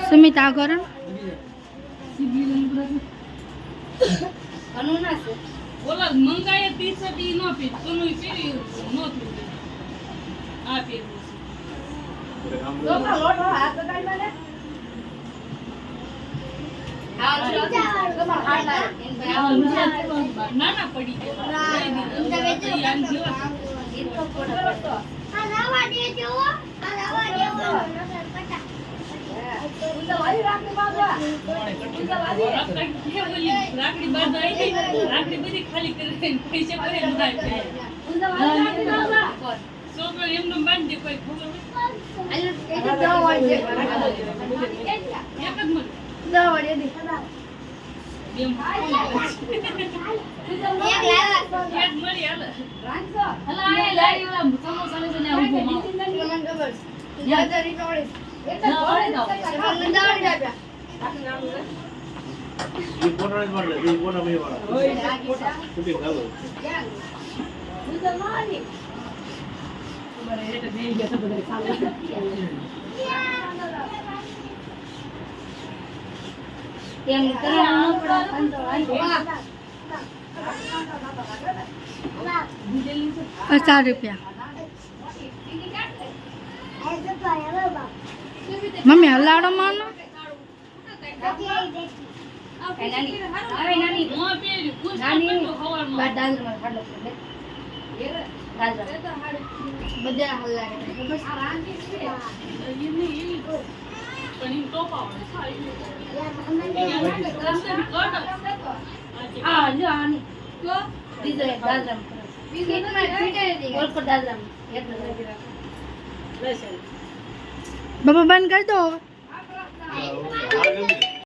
સુમિત આગળ ઓલા મંગાય ટી-શર્ટ ઈ નો પીત કોનું પીરી નો પીત આ પીરું તો લોટ હાથ બગાડ મને ના ના પડી રાખડી બાદ રાખડી બધી ખાલી કરી પૈસા ભરે છોકરો એમનો બાંધી દે કોઈ ખબર ₹50 મમ્મી હલાડો માનો બાબા બંધ કરી દો હવે